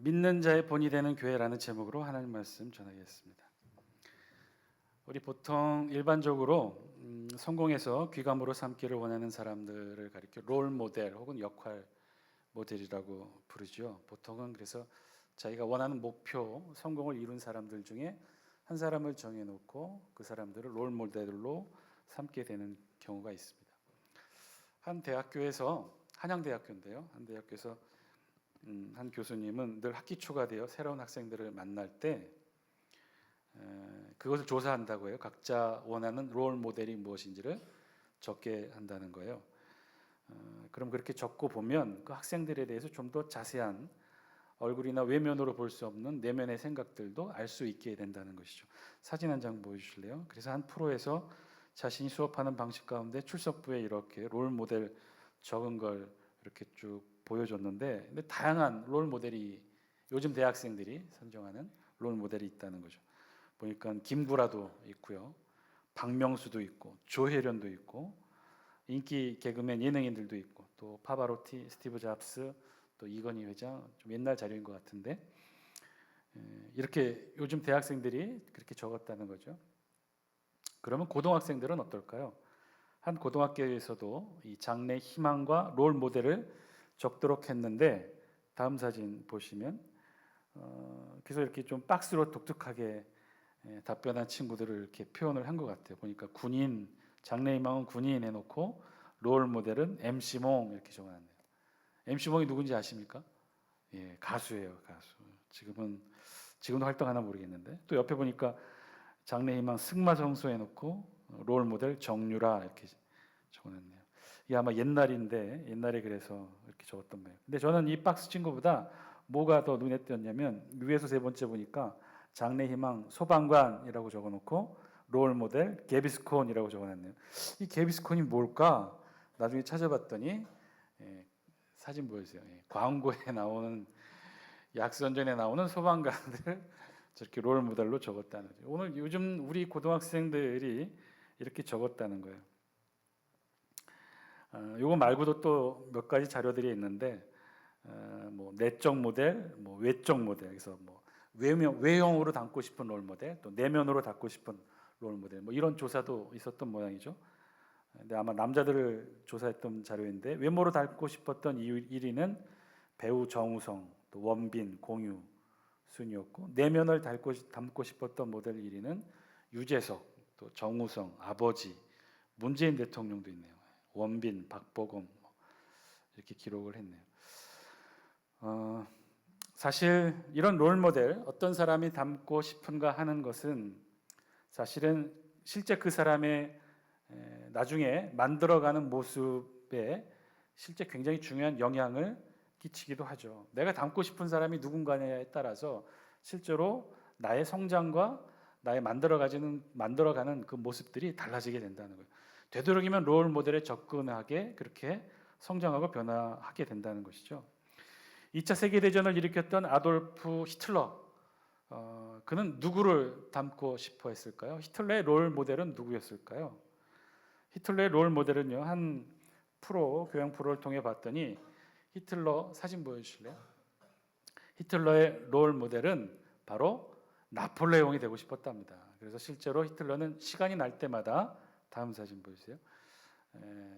믿는 자의 본이 되는 교회라는 제목으로 하나님 말씀 전하겠습니다. 우리 보통 일반적으로 성공해서 귀감으로 삼기를 원하는 사람들을 가리켜 롤 모델 혹은 역할 모델이라고 부르죠. 보통은 그래서 자기가 원하는 목표, 성공을 이룬 사람들 중에 한 사람을 정해놓고 그 사람들을 롤 모델로 삼게 되는 경우가 있습니다. 한 대학교에서 한양대학교인데요. 한 대학교에서 한 교수님은 늘 학기 초가 되어 새로운 학생들을 만날 때 그것을 조사한다고 해요. 각자 원하는 롤 모델이 무엇인지를 적게 한다는 거예요. 그럼 그렇게 적고 보면 그 학생들에 대해서 좀 더 자세한 얼굴이나 외면으로 볼 수 없는 내면의 생각들도 알 수 있게 된다는 것이죠. 사진 한 장 보여주실래요? 그래서 한 프로에서 자신이 수업하는 방식 가운데 출석부에 이렇게 롤 모델 적은 걸 이렇게 쭉 보여줬는데, 근데 다양한 롤 모델이 요즘 대학생들이 선정하는 롤 모델이 있다는 거죠. 보니까 김구라도 있고요, 박명수도 있고, 조혜련도 있고, 인기 개그맨 예능인들도 있고, 또 파바로티, 스티브 잡스, 또 이건희 회장, 좀 옛날 자료인 것 같은데 이렇게 요즘 대학생들이 그렇게 적었다는 거죠. 그러면 고등학생들은 어떨까요? 한 고등학교에서도 이 장래 희망과 롤 모델을 적도록 했는데, 다음 사진 보시면 그래서 이렇게 좀 박스로 독특하게 답변한 친구들을 이렇게 표현을 한 것 같아요. 보니까 군인, 장래 희망은 군인 해놓고 롤 모델은 MC몽 이렇게 적어놨네요. MC몽이 누군지 아십니까? 예, 가수예요, 가수. 지금도 활동하나 모르겠는데, 또 옆에 보니까 장래 희망 승마선수 해놓고 롤 모델 정유라 이렇게 적어놨네요. 이게 아마 옛날인데, 옛날에 그래서 이렇게 적었던 거예요. 근데 저는 이 박스 친구보다 뭐가 더 눈에 띄었냐면, 위에서 세 번째 보니까 장래 희망 소방관이라고 적어놓고 롤 모델 게비스콘이라고 적어놨네요. 이 게비스콘이 뭘까? 나중에 찾아봤더니 사진 보여주세요. 광고에 나오는, 약선전에 나오는 소방관들 저렇게 롤 모델로 적었다는 거죠. 오늘 요즘 우리 고등학생들이 이렇게 적었다는 거예요. 요거 말고도 또 몇 가지 자료들이 있는데, 뭐 내적 모델, 뭐 외적 모델, 그래서 뭐 외형으로 담고 싶은 롤 모델, 또 내면으로 담고 싶은 롤 모델, 뭐 이런 조사도 있었던 모양이죠. 근데 아마 남자들을 조사했던 자료인데, 외모로 닮고 싶었던 1위는 배우 정우성, 또 원빈, 공유 순이었고, 내면을 담고 싶었던 모델 1위는 유재석, 또 정우성, 아버지, 문재인 대통령도 있네요. 원빈, 박보검 이렇게 기록을 했네요. 사실 이런 롤 모델, 어떤 사람이 닮고 싶은가 하는 것은 사실은 실제 그 사람의 나중에 만들어가는 모습에 실제 굉장히 중요한 영향을 끼치기도 하죠. 내가 닮고 싶은 사람이 누군가냐에 따라서 실제로 나의 성장과 나의 만들어가는 그 모습들이 달라지게 된다는 거예요. 되도록이면 롤 모델에 접근하게 그렇게 성장하고 변화하게 된다는 것이죠. 2차 세계대전을 일으켰던 아돌프 히틀러, 그는 누구를 닮고 싶어 했을까요? 히틀러의 롤 모델은 누구였을까요? 히틀러의 롤 모델은요, 한 교양 프로를 통해 봤더니 히틀러 사진 보여주실래요? 히틀러의 롤 모델은 바로 나폴레옹이 되고 싶었답니다. 그래서 실제로 히틀러는 시간이 날 때마다, 다음 사진 보여주세요,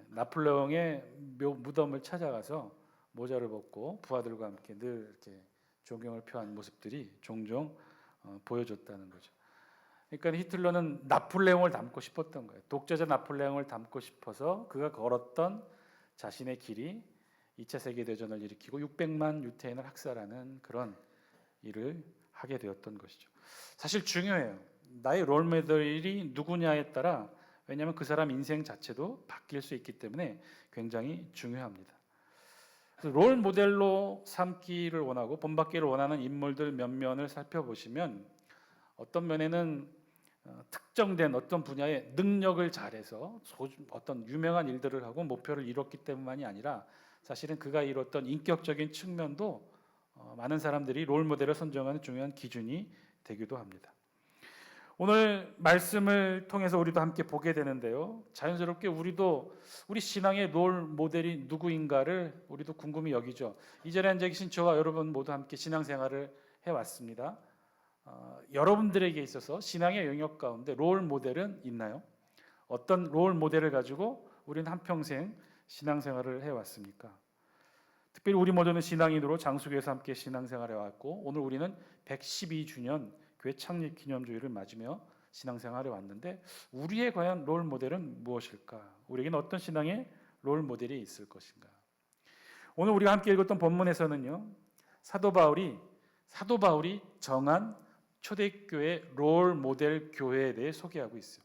나폴레옹의 무덤을 찾아가서 모자를 벗고 부하들과 함께 늘 이렇게 존경을 표한 모습들이 종종 보여줬다는 거죠. 그러니까 히틀러는 나폴레옹을 닮고 싶었던 거예요. 독재자 나폴레옹을 닮고 싶어서 그가 걸었던 자신의 길이 2차 세계대전을 일으키고 600만 유태인을 학살하는 그런 일을 하게 되었던 것이죠. 사실 중요해요. 나의 롤모델이 누구냐에 따라, 왜냐하면 그 사람 인생 자체도 바뀔 수 있기 때문에 굉장히 중요합니다. 롤 모델로 삼기를 원하고 본받기를 원하는 인물들 몇 면을 살펴보시면, 어떤 면에는 특정된 어떤 분야의 능력을 잘해서 어떤 유명한 일들을 하고 목표를 이뤘기 때문만이 아니라, 사실은 그가 이뤘던 인격적인 측면도 많은 사람들이 롤 모델을 선정하는 중요한 기준이 되기도 합니다. 오늘 말씀을 통해서 우리도 함께 보게 되는데요. 자연스럽게 우리도 우리 신앙의 롤 모델이 누구인가를 우리도 궁금히 여기죠. 이 자리에 앉아 계신 저와 여러분 모두 함께 신앙생활을 해왔습니다. 여러분들에게 있어서 신앙의 영역 가운데 롤 모델은 있나요? 어떤 롤 모델을 가지고 우리는 한평생 신앙생활을 해왔습니까? 특별히 우리 모두는 신앙인으로 장수교회에서 함께 신앙생활을 해왔고 오늘 우리는 112주년 교회 창립 기념주일을 맞으며 신앙생활에 왔는데 우리의 과연 롤 모델은 무엇일까? 우리에게는 어떤 신앙의 롤 모델이 있을 것인가? 오늘 우리가 함께 읽었던 본문에서는요. 사도 바울이 정한 초대교회 롤 모델 교회에 대해 소개하고 있어요.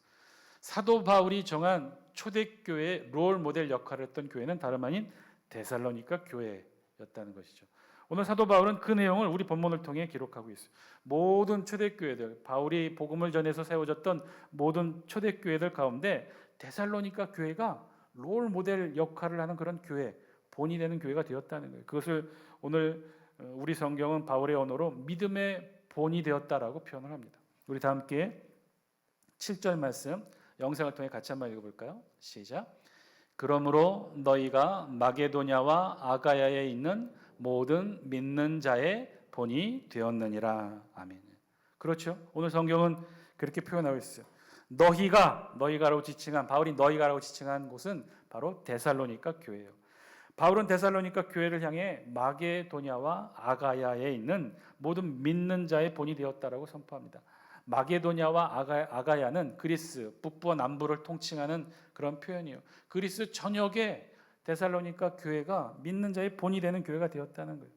사도 바울이 정한 초대교회 롤 모델 역할을 했던 교회는 다름 아닌 데살로니가 교회였다는 것이죠. 오늘 사도 바울은 그 내용을 우리 본문을 통해 기록하고 있어요. 모든 초대교회들, 바울이 복음을 전해서 세워졌던 모든 초대교회들 가운데 데살로니가 교회가 롤 모델 역할을 하는 그런 교회, 본이 되는 교회가 되었다는 거예요. 그것을 오늘 우리 성경은 바울의 언어로 믿음의 본이 되었다라고 표현을 합니다. 우리 다 함께 7절 말씀 영상을 통해 같이 한번 읽어볼까요? 시작. 그러므로 너희가 마게도냐와 아가야에 있는 모든 믿는 자의 본이 되었느니라. 아멘. 그렇죠. 오늘 성경은 그렇게 표현하고 있어요. 너희가라고 지칭한 바울이 너희가라고 지칭한 곳은 바로 데살로니가 교회예요. 바울은 데살로니가 교회를 향해 마게도냐와 아가야에 있는 모든 믿는 자의 본이 되었다라고 선포합니다. 마게도냐와 아가야는 그리스 북부와 남부를 통칭하는 그런 표현이에요. 그리스 전역에 데살로니가 교회가 믿는 자의 본이 되는 교회가 되었다는 거예요.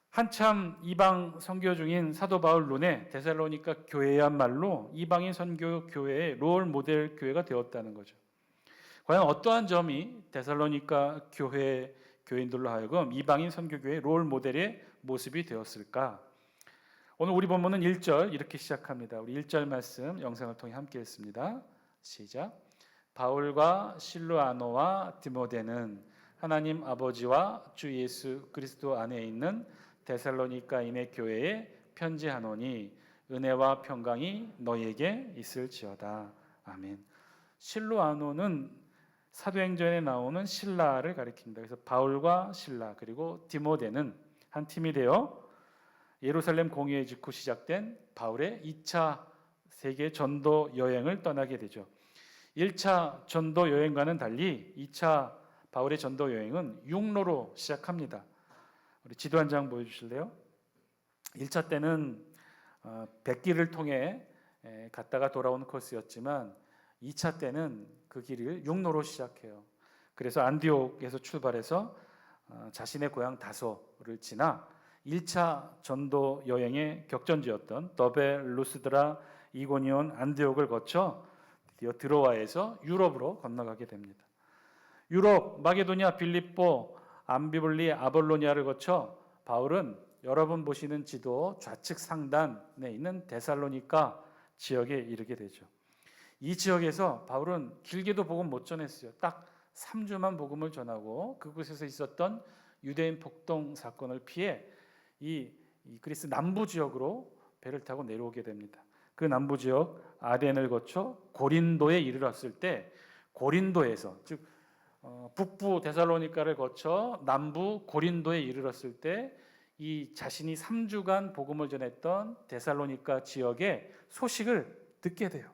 한참 이방 선교 중인 사도 바울 눈에 데살로니가 교회야말로 이방인 선교 교회의 롤 모델 교회가 되었다는 거죠. 과연 어떠한 점이 데살로니가 교인들로 하여금 이방인 선교 교회의 롤 모델의 모습이 되었을까? 오늘 우리 본문은 1절 이렇게 시작합니다. 우리 1절 말씀 영상을 통해 함께 읽습니다. 시작. 바울과 실루아노와 디모데는 하나님 아버지와 주 예수 그리스도 안에 있는 데살로니가인의 교회에 편지하노니 은혜와 평강이 너희에게 있을지어다. 아멘. 실루아노는 사도행전에 나오는 신라를 가리킵니다. 그래서 바울과 신라 그리고 디모데는 한 팀이 되어 예루살렘 공의회 직후 시작된 바울의 2차 세계 전도 여행을 떠나게 되죠. 1차 전도 여행과는 달리 2차 바울의 전도 여행은 육로로 시작합니다. 우리 지도 한 장 보여주실래요? 1차 때는 백길을 통해 갔다가 돌아오는 코스였지만 2차 때는 그 길을 육로로 시작해요. 그래서 안디옥에서 출발해서 자신의 고향 다소를 지나 1차 전도 여행의 격전지였던 더베, 루스드라, 이고니온, 안디옥을 거쳐 드디어 드로아에서 유럽으로 건너가게 됩니다. 유럽, 마게도냐, 빌립보, 암비볼리, 아볼로니아를 거쳐 바울은 여러분 보시는 지도 좌측 상단에 있는 데살로니가 지역에 이르게 되죠. 이 지역에서 바울은 길게도 복음 못 전했어요. 딱 3주만 복음을 전하고 그곳에서 있었던 유대인 폭동 사건을 피해 이 그리스 남부 지역으로 배를 타고 내려오게 됩니다. 그 남부 지역 아덴을 거쳐 고린도에 이르렀을 때 고린도에서 즉 북부 데살로니가를 거쳐 남부 고린도에 이르렀을 때 이 자신이 3주간 복음을 전했던 데살로니가 지역의 소식을 듣게 돼요.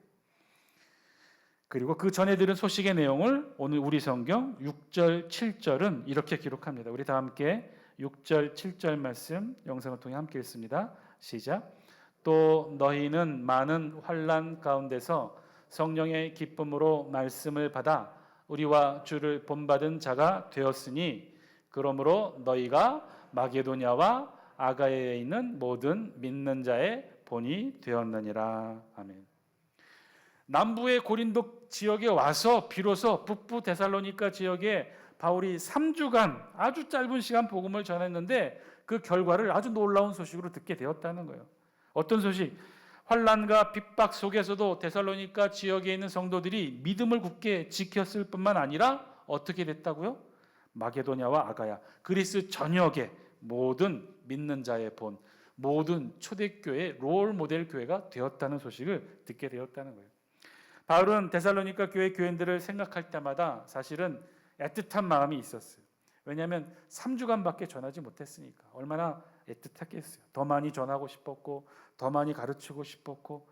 그리고 그 전해 들은 소식의 내용을 오늘 우리 성경 6절, 7절은 이렇게 기록합니다. 우리 다 함께 6절, 7절 말씀 영상을 통해 함께 읽습니다. 시작. 또 너희는 많은 환난 가운데서 성령의 기쁨으로 말씀을 받아 우리와 주를 본받은 자가 되었으니 그러므로 너희가 마게도냐와 아가야에 있는 모든 믿는 자의 본이 되었느니라. 아멘. 남부의 고린도 지역에 와서 비로소 북부 데살로니가 지역에 바울이 3주간 아주 짧은 시간 복음을 전했는데 그 결과를 아주 놀라운 소식으로 듣게 되었다는 거예요. 어떤 소식? 환난과 핍박 속에서도 데살로니가 지역에 있는 성도들이 믿음을 굳게 지켰을 뿐만 아니라 어떻게 됐다고요? 마게도냐와 아가야, 그리스 전역의 모든 믿는 자의 본, 모든 초대교회 롤 모델 교회가 되었다는 소식을 듣게 되었다는 거예요. 바울은 데살로니가 교회 교인들을 생각할 때마다 사실은 애틋한 마음이 있었어요. 왜냐하면 3주간밖에 전하지 못했으니까 얼마나 애틋했겠어요. 더 많이 전하고 싶었고 더 많이 가르치고 싶었고,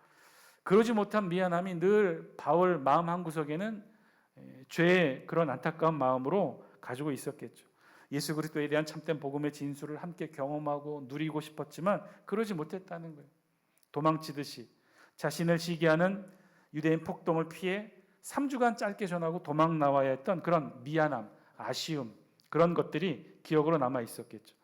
그러지 못한 미안함이 늘 바울 마음 한구석에는 죄의 그런 안타까운 마음으로 가지고 있었겠죠. 예수 그리스도에 대한 참된 복음의 진수를 함께 경험하고 누리고 싶었지만 그러지 못했다는 거예요. 도망치듯이 자신을 시기하는 유대인 폭동을 피해 3주간 짧게 전하고 도망 나와야 했던 그런 미안함, 아쉬움, 그런 것들이 기억으로 남아 있었겠죠.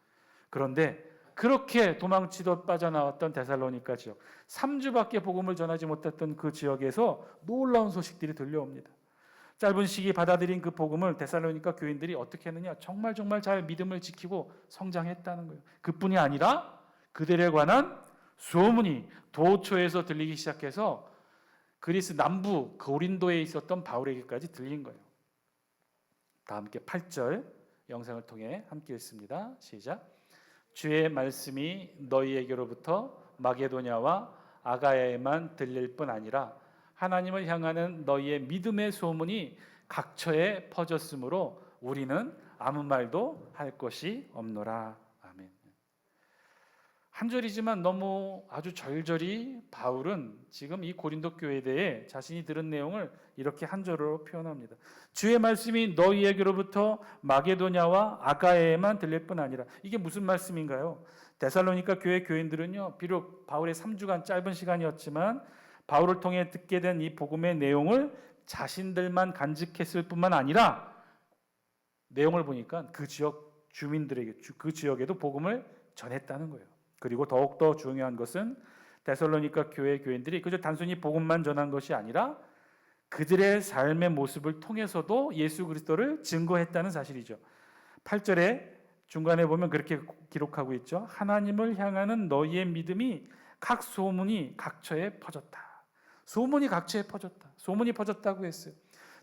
그런데 그렇게 도망치듯 빠져나왔던 데살로니가 지역, 3주밖에 복음을 전하지 못했던 그 지역에서 놀라운 소식들이 들려옵니다. 짧은 시기 받아들인 그 복음을 데살로니가 교인들이 어떻게 했느냐? 정말 잘 믿음을 지키고 성장했다는 거예요. 그뿐이 아니라 그들에 관한 소문이 도처에서 들리기 시작해서 그리스 남부 고린도에 있었던 바울에게까지 들린 거예요. 다 함께 8절 영상을 통해 함께 읽습니다. 시작. 주의 말씀이 너희에게로부터 마게도냐와 아가야에만 들릴 뿐 아니라 하나님을 향하는 너희의 믿음의 소문이 각처에 퍼졌으므로 우리는 아무 말도 할 것이 없노라. 아멘. 한 절이지만 너무 아주 절절히 바울은 지금 이 고린도 교회에 대해 자신이 들은 내용을 이렇게 한 절로 표현합니다. 주의 말씀이 너희에게로부터 마게도냐와 아가야에만 들릴 뿐 아니라, 이게 무슨 말씀인가요? 데살로니가 교회 교인들은요, 비록 바울의 3주간 짧은 시간이었지만 바울을 통해 듣게 된 이 복음의 내용을 자신들만 간직했을 뿐만 아니라 내용을 보니까 그 지역 주민들에게, 그 지역에도 복음을 전했다는 거예요. 그리고 더욱더 중요한 것은 데살로니가 교회 교인들이 그저 단순히 복음만 전한 것이 아니라 그들의 삶의 모습을 통해서도 예수 그리스도를 증거했다는 사실이죠. 8절에 중간에 보면 그렇게 기록하고 있죠. 하나님을 향하는 너희의 믿음이 각 소문이 각처에 퍼졌다. 소문이 각처에 퍼졌다. 소문이 퍼졌다고 했어요.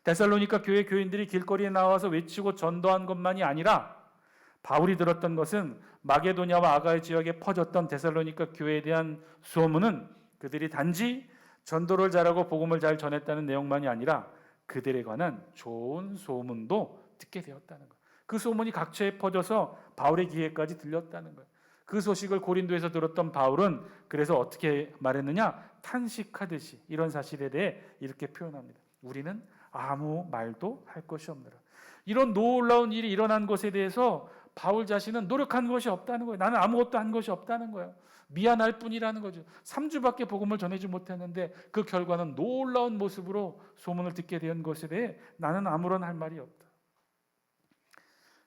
데살로니가 교회 교인들이 길거리에 나와서 외치고 전도한 것만이 아니라 바울이 들었던 것은 마게도냐와 아가야 지역에 퍼졌던 데살로니가 교회에 대한 소문은 그들이 단지 전도를 잘하고 복음을 잘 전했다는 내용만이 아니라 그들에 관한 좋은 소문도 듣게 되었다는 거예요. 그 소문이 각처에 퍼져서 바울의 귀에까지 들렸다는 거예요. 그 소식을 고린도에서 들었던 바울은 그래서 어떻게 말했느냐? 탄식하듯이 이런 사실에 대해 이렇게 표현합니다. 우리는 아무 말도 할 것이 없느라. 이런 놀라운 일이 일어난 것에 대해서 바울 자신은 노력한 것이 없다는 거예요. 나는 아무것도 한 것이 없다는 거예요. 미안할 뿐이라는 거죠. 3주밖에 복음을 전하지 못했는데 그 결과는 놀라운 모습으로 소문을 듣게 된 것에 대해 나는 아무런 할 말이 없다.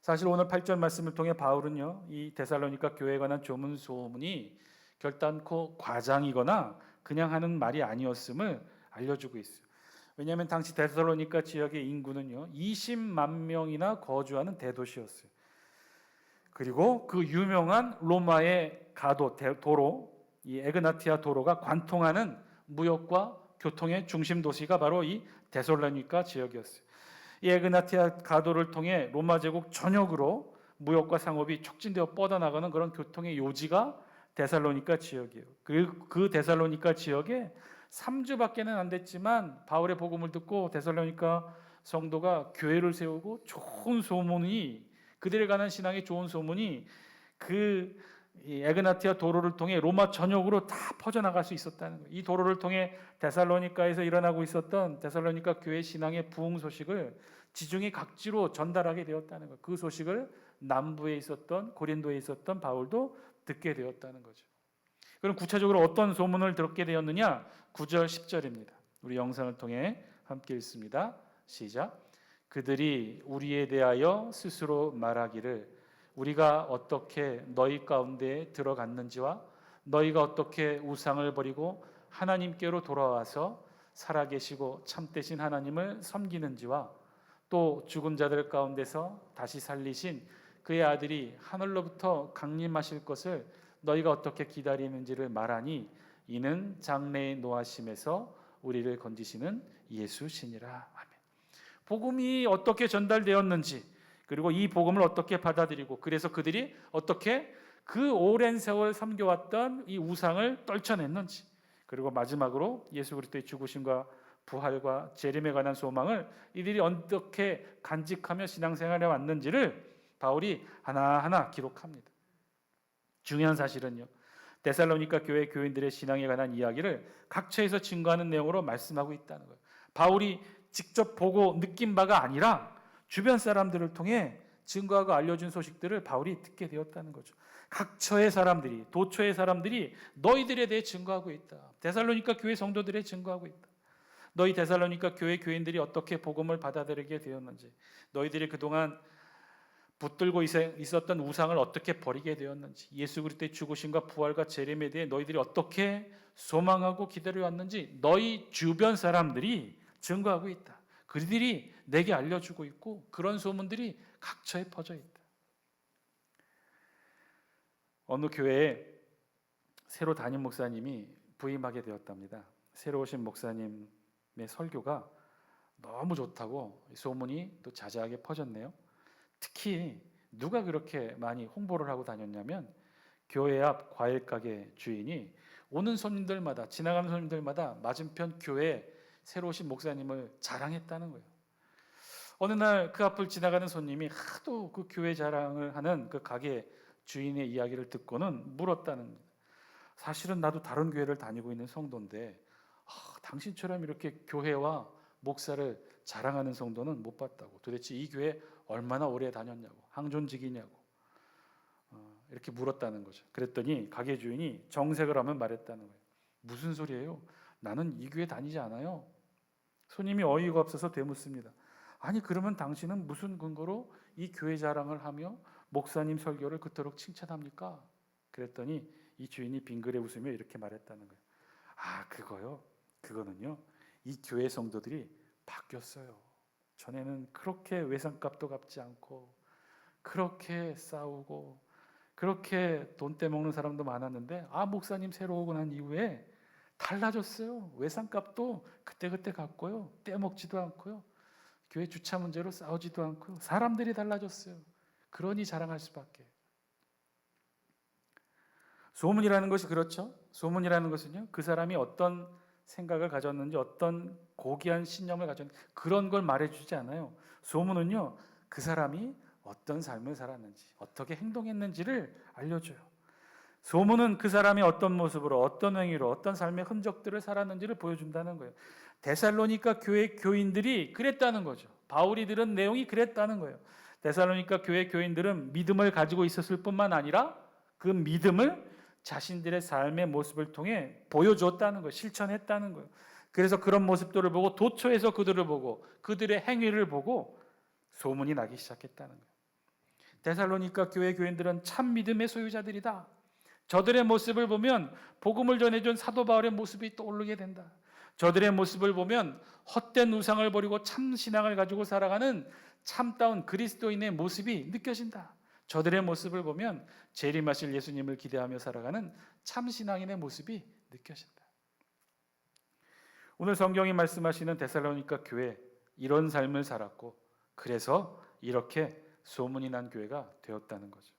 사실 오늘 8절 말씀을 통해 바울은요, 이 데살로니가 교회에 관한 조문 소문이 결단코 과장이거나 그냥 하는 말이 아니었음을 알려주고 있어요. 왜냐하면 당시 데살로니가 지역의 인구는요 20만 명이나 거주하는 대도시였어요. 그리고 그 유명한 로마의 가도 도로, 이 에그나티아 도로가 관통하는 무역과 교통의 중심 도시가 바로 이 데살로니가 지역이었어요. 이 에그나티아 가도를 통해 로마 제국 전역으로 무역과 상업이 촉진되어 뻗어나가는 그런 교통의 요지가 데살로니가 지역이에요. 그 데살로니가 지역에 3주밖에는 안 됐지만 바울의 복음을 듣고 데살로니가 성도가 교회를 세우고 좋은 소문이, 그들에 관한 신앙의 좋은 소문이 그 에그나티아 도로를 통해 로마 전역으로 다 퍼져나갈 수 있었다는 거예요. 이 도로를 통해 데살로니가에서 일어나고 있었던 데살로니가 교회 신앙의 부흥 소식을 지중해 각지로 전달하게 되었다는 거예요. 그 소식을 남부에 있었던 고린도에 있었던 바울도 듣게 되었다는 거죠. 그럼 구체적으로 어떤 소문을 듣게 되었느냐? 9절 10절입니다. 우리 영상을 통해 함께 읽습니다. 시작. 그들이 우리에 대하여 스스로 말하기를 우리가 어떻게 너희 가운데 들어갔는지와 너희가 어떻게 우상을 버리고 하나님께로 돌아와서 살아계시고 참되신 하나님을 섬기는지와 또 죽은 자들 가운데서 다시 살리신 그의 아들이 하늘로부터 강림하실 것을 너희가 어떻게 기다리는지를 말하니 이는 장래의 노하심에서 우리를 건지시는 예수시니라. 아멘. 복음이 어떻게 전달되었는지, 그리고 이 복음을 어떻게 받아들이고, 그래서 그들이 어떻게 그 오랜 세월 섬겨왔던 이 우상을 떨쳐냈는지, 그리고 마지막으로 예수 그리스도의 죽으심과 부활과 재림에 관한 소망을 이들이 어떻게 간직하며 신앙생활해 왔는지를 바울이 하나하나 기록합니다. 중요한 사실은요, 데살로니가 교회 교인들의 신앙에 관한 이야기를 각처에서 증거하는 내용으로 말씀하고 있다는 거예요. 바울이 직접 보고 느낀 바가 아니라 주변 사람들을 통해 증거하고 알려준 소식들을 바울이 듣게 되었다는 거죠. 각처의 사람들이, 도처의 사람들이 너희들에 대해 증거하고 있다. 데살로니가 교회 성도들에 증거하고 있다. 너희 데살로니가 교회 교인들이 어떻게 복음을 받아들이게 되었는지, 너희들이 그동안 붙들고 있었던 우상을 어떻게 버리게 되었는지, 예수 그리스도의 죽으심과 부활과 재림에 대해 너희들이 어떻게 소망하고 기다려왔는지 너희 주변 사람들이 증거하고 있다. 그들이 내게 알려주고 있고 그런 소문들이 각처에 퍼져 있다. 어느 교회에 새로 담임 목사님이 부임하게 되었답니다. 새로 오신 목사님의 설교가 너무 좋다고 소문이 또 자자하게 퍼졌네요. 특히 누가 그렇게 많이 홍보를 하고 다녔냐면 교회 앞 과일 가게 주인이 오는 손님들마다, 지나가는 손님들마다 맞은편 교회 새로 오신 목사님을 자랑했다는 거예요. 어느 날 그 앞을 지나가는 손님이 하도 그 교회 자랑을 하는 그 가게 주인의 이야기를 듣고는 물었다는 거예요. 사실은 나도 다른 교회를 다니고 있는 성도인데 당신처럼 이렇게 교회와 목사를 자랑하는 성도는 못 봤다고. 도대체 이 교회 얼마나 오래 다녔냐고, 항존직이냐고 이렇게 물었다는 거죠. 그랬더니 가게 주인이 정색을 하면 말했다는 거예요. 무슨 소리예요? 나는 이 교회 다니지 않아요. 손님이 어이가 없어서 되묻습니다. 아니 그러면 당신은 무슨 근거로 이 교회 자랑을 하며 목사님 설교를 그토록 칭찬합니까? 그랬더니 이 주인이 빙그레 웃으며 이렇게 말했다는 거예요. 그거요? 그거는요, 이 교회 성도들이 바뀌었어요. 전에는 그렇게 외상값도 갚지 않고 그렇게 싸우고 그렇게 돈 떼먹는 사람도 많았는데 목사님 새로 오고 난 이후에 달라졌어요. 외상값도 그때그때 갚고요. 떼먹지도 않고요. 교회 주차 문제로 싸우지도 않고요. 사람들이 달라졌어요. 그러니 자랑할 수밖에. 소문이라는 것이 그렇죠. 소문이라는 것은요, 그 사람이 어떤 생각을 가졌는지, 어떤 고귀한 신념을 가졌는지 그런 걸 말해주지 않아요. 소문은요, 그 사람이 어떤 삶을 살았는지, 어떻게 행동했는지를 알려줘요. 소문은 그 사람이 어떤 모습으로, 어떤 행위로, 어떤 삶의 흔적들을 살았는지를 보여준다는 거예요. 데살로니가 교회 교인들이 그랬다는 거죠. 바울이 들은 내용이 그랬다는 거예요. 데살로니가 교회 교인들은 믿음을 가지고 있었을 뿐만 아니라 그 믿음을 자신들의 삶의 모습을 통해 보여줬다는 거예요. 실천했다는 거예요. 그래서 그런 모습들을 보고 도처에서 그들을 보고 그들의 행위를 보고 소문이 나기 시작했다는 거예요. 데살로니가 교회 교인들은 참 믿음의 소유자들이다. 저들의 모습을 보면 복음을 전해준 사도 바울의 모습이 떠오르게 된다. 저들의 모습을 보면 헛된 우상을 버리고 참 신앙을 가지고 살아가는 참다운 그리스도인의 모습이 느껴진다. 저들의 모습을 보면 재림하실 예수님을 기대하며 살아가는 참 신앙인의 모습이 느껴진다. 오늘 성경이 말씀하시는 데살로니가 교회, 이런 삶을 살았고 그래서 이렇게 소문이 난 교회가 되었다는 거죠.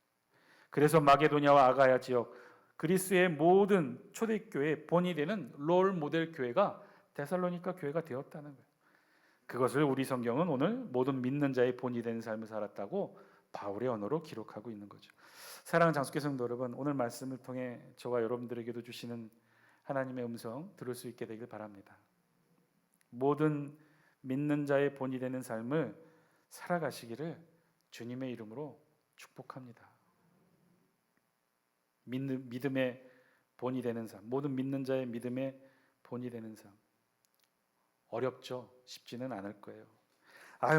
그래서 마게도냐와 아가야 지역 그리스의 모든 초대교회의 본이 되는 롤 모델 교회가 데살로니가 교회가 되었다는 거예요. 그것을 우리 성경은 오늘 모든 믿는 자의 본이 되는 삶을 살았다고 바울의 언어로 기록하고 있는 거죠. 사랑하는 장수교 성도 여러분, 오늘 말씀을 통해 저와 여러분들에게도 주시는 하나님의 음성 들을 수 있게 되길 바랍니다. 모든 믿는 자의 본이 되는 삶을 살아가시기를 주님의 이름으로 축복합니다. 믿음의 본이 되는 삶, 모든 믿는 자의 믿음의 본이 되는 삶. 어렵죠. 쉽지는 않을 거예요.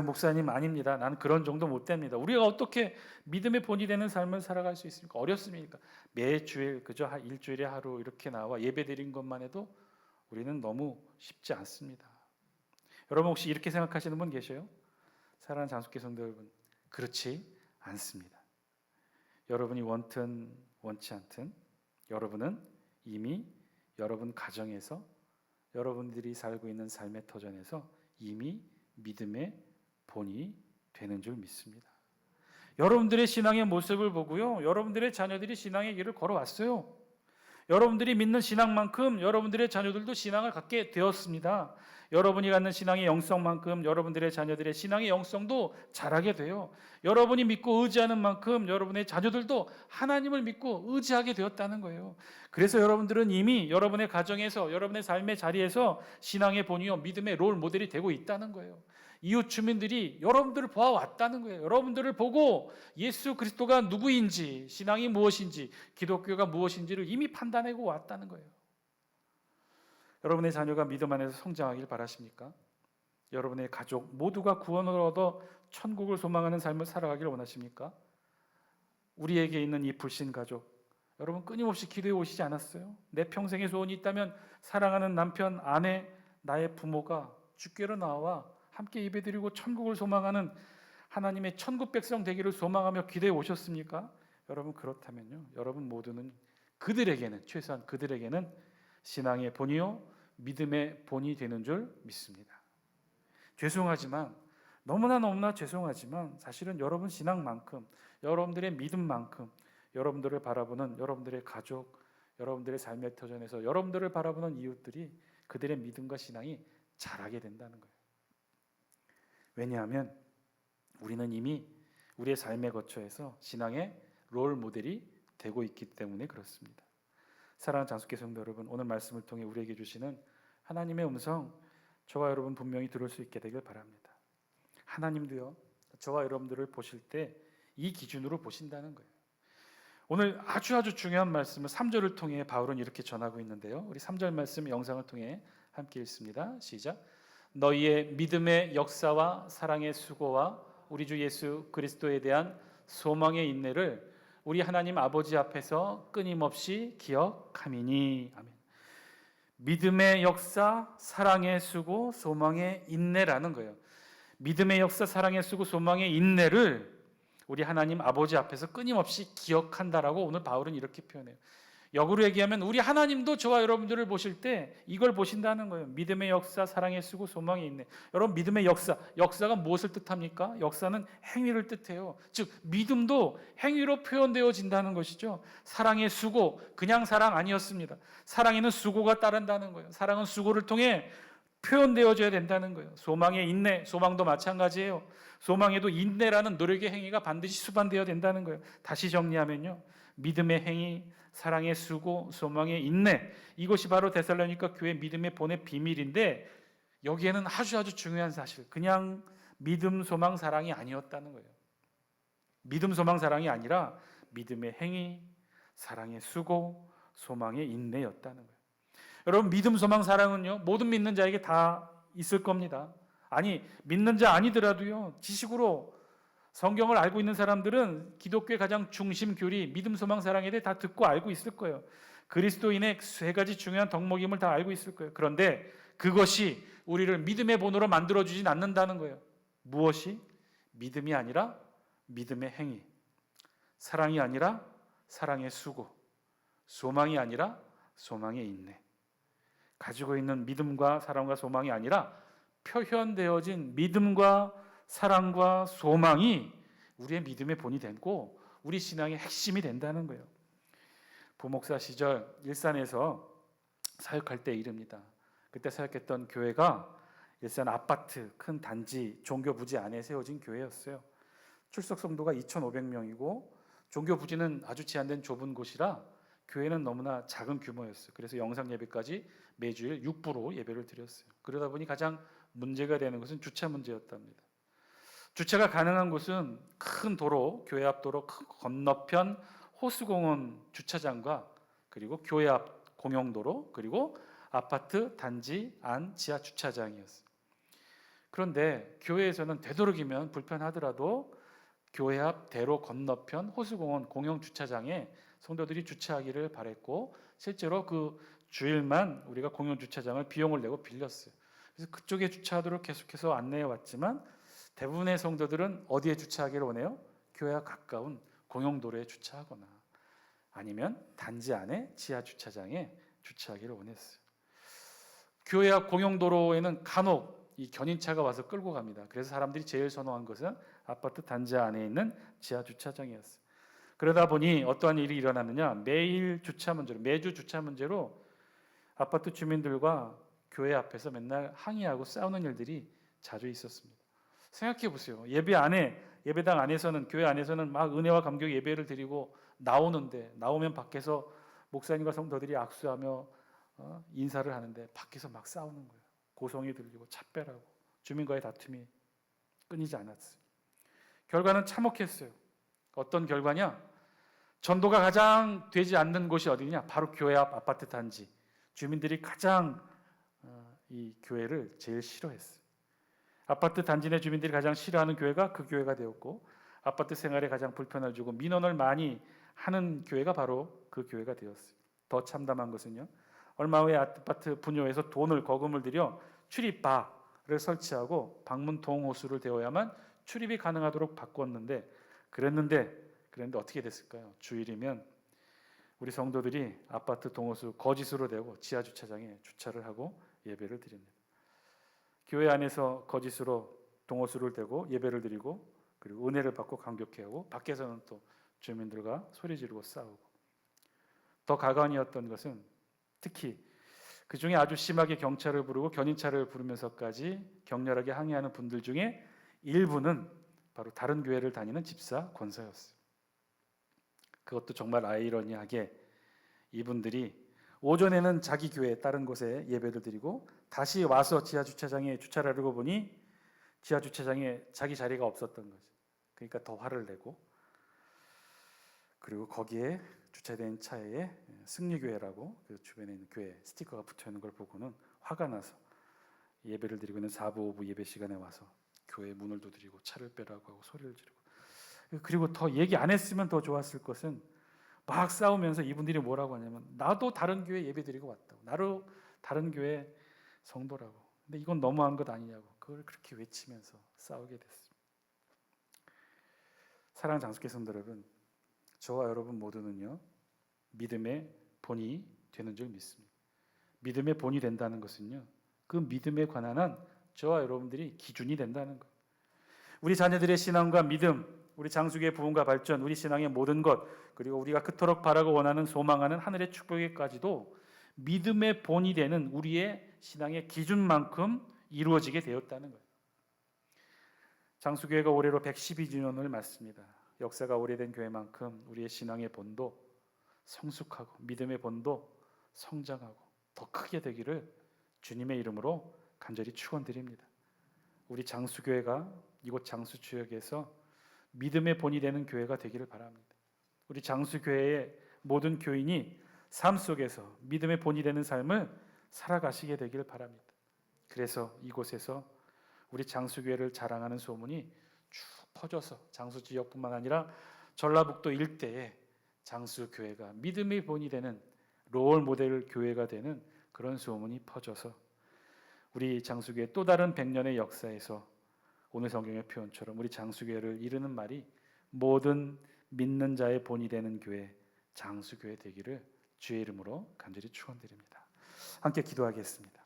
목사님 아닙니다. 나는 그런 정도 못 됩니다. 우리가 어떻게 믿음의 본이 되는 삶을 살아갈 수 있습니까? 어렵습니까? 매주일 그저 일주일에 하루 이렇게 나와 예배 드린 것만 해도 우리는 너무 쉽지 않습니다. 여러분 혹시 이렇게 생각하시는 분 계세요? 사랑하는 장수교 성도 여러분, 그렇지 않습니다. 여러분이 원튼 원치 않든 여러분은 이미 여러분 가정에서 여러분들이 살고 있는 삶의 터전에서 이미 믿음의 본이 되는 줄 믿습니다. 여러분들의 신앙의 모습을 보고요, 여러분들의 자녀들이 신앙의 길을 걸어왔어요. 여러분들이 믿는 신앙만큼 여러분들의 자녀들도 신앙을 갖게 되었습니다. 여러분이 갖는 신앙의 영성만큼 여러분들의 자녀들의 신앙의 영성도 자라게 돼요. 여러분이 믿고 의지하는 만큼 여러분의 자녀들도 하나님을 믿고 의지하게 되었다는 거예요. 그래서 여러분들은 이미 여러분의 가정에서, 여러분의 삶의 자리에서 신앙의 본이요 믿음의 롤 모델이 되고 있다는 거예요. 이웃 주민들이 여러분들을 보아왔다는 거예요. 여러분들을 보고 예수 그리스도가 누구인지, 신앙이 무엇인지, 기독교가 무엇인지를 이미 판단하고 왔다는 거예요. 여러분의 자녀가 믿음 안에서 성장하길 바라십니까? 여러분의 가족 모두가 구원을 얻어 천국을 소망하는 삶을 살아가길 원하십니까? 우리에게 있는 이 불신 가족, 여러분 끊임없이 기도해 오시지 않았어요? 내 평생의 소원이 있다면 사랑하는 남편, 아내, 나의 부모가 주께로 나와 함께 예배드리고 천국을 소망하는 하나님의 천국 백성 되기를 소망하며 기대해 오셨습니까? 여러분 그렇다면요, 여러분 모두는 그들에게는, 최소한 그들에게는 신앙의 본이요 믿음의 본이 되는 줄 믿습니다. 죄송하지만, 너무나 죄송하지만 사실은 여러분 신앙만큼, 여러분들의 믿음만큼 여러분들을 바라보는 여러분들의 가족, 여러분들의 삶의 터전에서 여러분들을 바라보는 이웃들이 그들의 믿음과 신앙이 자라게 된다는 거예요. 왜냐하면 우리는 이미 우리의 삶의 거처에서 신앙의 롤 모델이 되고 있기 때문에 그렇습니다. 사랑하는 장수교 성도 여러분, 오늘 말씀을 통해 우리에게 주시는 하나님의 음성, 저와 여러분 분명히 들을 수 있게 되길 바랍니다. 하나님도요, 저와 여러분들을 보실 때 이 기준으로 보신다는 거예요. 오늘 아주 중요한 말씀을 3절을 통해 바울은 이렇게 전하고 있는데요, 우리 3절 말씀 영상을 통해 함께 읽습니다. 시작. 너희의 믿음의 역사와 사랑의 수고와 우리 주 예수 그리스도에 대한 소망의 인내를 우리 하나님 아버지 앞에서 끊임없이 기억함이니. 아멘. 믿음의 역사, 사랑의 수고, 소망의 인내라는 거예요. 믿음의 역사, 사랑의 수고, 소망의 인내를 우리 하나님 아버지 앞에서 끊임없이 기억한다라고 오늘 바울은 이렇게 표현해요. 역으로 얘기하면 우리 하나님도 저와 여러분들을 보실 때 이걸 보신다는 거예요. 믿음의 역사, 사랑의 수고, 소망의 인내. 여러분 믿음의 역사가 무엇을 뜻합니까? 역사는 행위를 뜻해요. 즉 믿음도 행위로 표현되어진다는 것이죠. 사랑의 수고, 그냥 사랑 아니었습니다. 사랑에는 수고가 따른다는 거예요. 사랑은 수고를 통해 표현되어져야 된다는 거예요. 소망의 인내, 소망도 마찬가지예요. 소망에도 인내라는 노력의 행위가 반드시 수반되어야 된다는 거예요. 다시 정리하면요, 믿음의 행위, 사랑의 수고, 소망의 인내, 이것이 바로 데살로니가 교회 믿음의 본의 비밀인데, 여기에는 아주 중요한 사실, 그냥 믿음, 소망, 사랑이 아니었다는 거예요. 믿음, 소망, 사랑이 아니라 믿음의 행위, 사랑의 수고, 소망의 인내였다는 거예요. 여러분 믿음, 소망, 사랑은요 모든 믿는 자에게 다 있을 겁니다. 아니 믿는 자 아니더라도요, 지식으로 성경을 알고 있는 사람들은 기독교의 가장 중심 교리, 믿음, 소망, 사랑에 대해 다 듣고 알고 있을 거예요. 그리스도인의 세 가지 중요한 덕목임을 다 알고 있을 거예요. 그런데 그것이 우리를 믿음의 본으로 만들어주진 않는다는 거예요. 무엇이? 믿음이 아니라 믿음의 행위, 사랑이 아니라 사랑의 수고, 소망이 아니라 소망의 인내. 가지고 있는 믿음과 사랑과 소망이 아니라 표현되어진 믿음과 사랑과 소망이 우리의 믿음의 본이 되고 우리 신앙의 핵심이 된다는 거예요. 부목사 시절 일산에서 사역할 때 일입니다. 그때 사역했던 교회가 일산 아파트 큰 단지 종교 부지 안에 세워진 교회였어요. 출석 성도가 2,500명이고 종교 부지는 아주 제한된 좁은 곳이라 교회는 너무나 작은 규모였어요. 그래서 영상 예배까지 매주일 6부로 예배를 드렸어요. 그러다 보니 가장 문제가 되는 것은 주차 문제였답니다. 주차가 가능한 곳은 큰 도로, 교회 앞 도로 건너편 호수공원 주차장과 그리고 교회 앞 공용도로, 그리고 아파트 단지 안 지하 주차장이었어요. 그런데 교회에서는 되도록이면 불편하더라도 교회 앞 대로 건너편 호수공원 공용 주차장에 성도들이 주차하기를 바랬고, 실제로 그 주일만 우리가 공용 주차장을 비용을 내고 빌렸어요. 그래서 그쪽에 주차하도록 계속해서 안내해 왔지만 대부분의 성도들은 어디에 주차하기를 원해요? 교회와 가까운 공용도로에 주차하거나 아니면 단지 안에 지하 주차장에 주차하기를 원했어요. 교회 앞 공용도로에는 간혹 이 견인차가 와서 끌고 갑니다. 그래서 사람들이 제일 선호한 것은 아파트 단지 안에 있는 지하 주차장이었어요. 그러다 보니 어떠한 일이 일어나느냐, 매주 주차 문제로 아파트 주민들과 교회 앞에서 맨날 항의하고 싸우는 일들이 자주 있었습니다. 생각해 보세요. 예배당 안에서는, 교회 안에서는 막 은혜와 감격 예배를 드리고 나오면 밖에서 목사님과 성도들이 악수하며 인사를 하는데 밖에서 막 싸우는 거예요. 고성이 들리고 차별하고 주민과의 다툼이 끊이지 않았어요. 결과는 참혹했어요. 어떤 결과냐? 전도가 가장 되지 않는 곳이 어디냐? 바로 교회 앞 아파트 단지. 주민들이 가장 이 교회를 제일 싫어했어요. 아파트 단지 내 주민들이 가장 싫어하는 교회가 그 교회가 되었고, 아파트 생활에 가장 불편을 주고 민원을 많이 하는 교회가 바로 그 교회가 되었어요. 더 참담한 것은요, 얼마 후에 아파트 분요에서 거금을 들여 출입바를 설치하고 방문 동호수를 대어야만 출입이 가능하도록 바꿨는데, 그랬는데 어떻게 됐을까요? 주일이면 우리 성도들이 아파트 동호수 거짓으로 대고 지하 주차장에 주차를 하고 예배를 드립니다. 교회 안에서 거짓으로 동호수를 대고 예배를 드리고, 그리고 은혜를 받고 감격해하고, 밖에서는 또 주민들과 소리 지르고 싸우고. 더 가관이었던 것은 특히 그 중에 아주 심하게 경찰을 부르고 견인차를 부르면서까지 격렬하게 항의하는 분들 중에 일부는 바로 다른 교회를 다니는 집사 권사였어요. 그것도 정말 아이러니하게 이분들이 오전에는 자기 교회 다른 곳에 예배를 드리고 다시 와서 지하 주차장에 주차를 하려고 보니 지하 주차장에 자기 자리가 없었던 거죠. 그러니까 더 화를 내고, 그리고 거기에 주차된 차에 승리교회라고 그 주변에 있는 교회 스티커가 붙어 있는 걸 보고는 화가 나서 예배를 드리고 있는 4부 5부 예배 시간에 와서 교회 문을 두드리고 차를 빼라고 하고 소리를 지르고, 그리고 더 얘기 안 했으면 더 좋았을 것은 막 싸우면서 이분들이 뭐라고 하냐면, 나도 다른 교회 예배 드리고 왔다고, 나도 다른 교회 성도라고, 근데 이건 너무한 것 아니냐고 그걸 그렇게 외치면서 싸우게 됐습니다. 사랑하는 장수교 성도 여러분, 저와 여러분 모두는요, 믿음의 본이 되는 줄 믿습니다. 믿음의 본이 된다는 것은요, 그 믿음에 관한 한 저와 여러분들이 기준이 된다는 것. 우리 자녀들의 신앙과 믿음, 우리 장수교의 부흥과 발전, 우리 신앙의 모든 것, 그리고 우리가 그토록 바라고 원하는 소망하는 하늘의 축복에까지도 믿음의 본이 되는 우리의 신앙의 기준만큼 이루어지게 되었다는 거예요. 장수교회가 올해로 112주년을 맞습니다. 역사가 오래된 교회만큼 우리의 신앙의 본도 성숙하고 믿음의 본도 성장하고 더 크게 되기를 주님의 이름으로 간절히 축원드립니다. 우리 장수교회가 이곳 장수지역에서 믿음의 본이 되는 교회가 되기를 바랍니다. 우리 장수교회의 모든 교인이 삶 속에서 믿음의 본이 되는 삶을 살아가시게 되기를 바랍니다. 그래서 이곳에서 우리 장수교회를 자랑하는 소문이 쭉 퍼져서 장수지역뿐만 아니라 전라북도 일대에 장수교회가 믿음의 본이 되는 롤 모델 교회가 되는 그런 소문이 퍼져서 우리 장수교회 또 다른 100년의 역사에서 오늘 성경의 표현처럼 우리 장수교회를 이루는 말이 모든 믿는 자의 본이 되는 교회, 장수교회 되기를 주의 이름으로 간절히 축원드립니다. 함께 기도하겠습니다.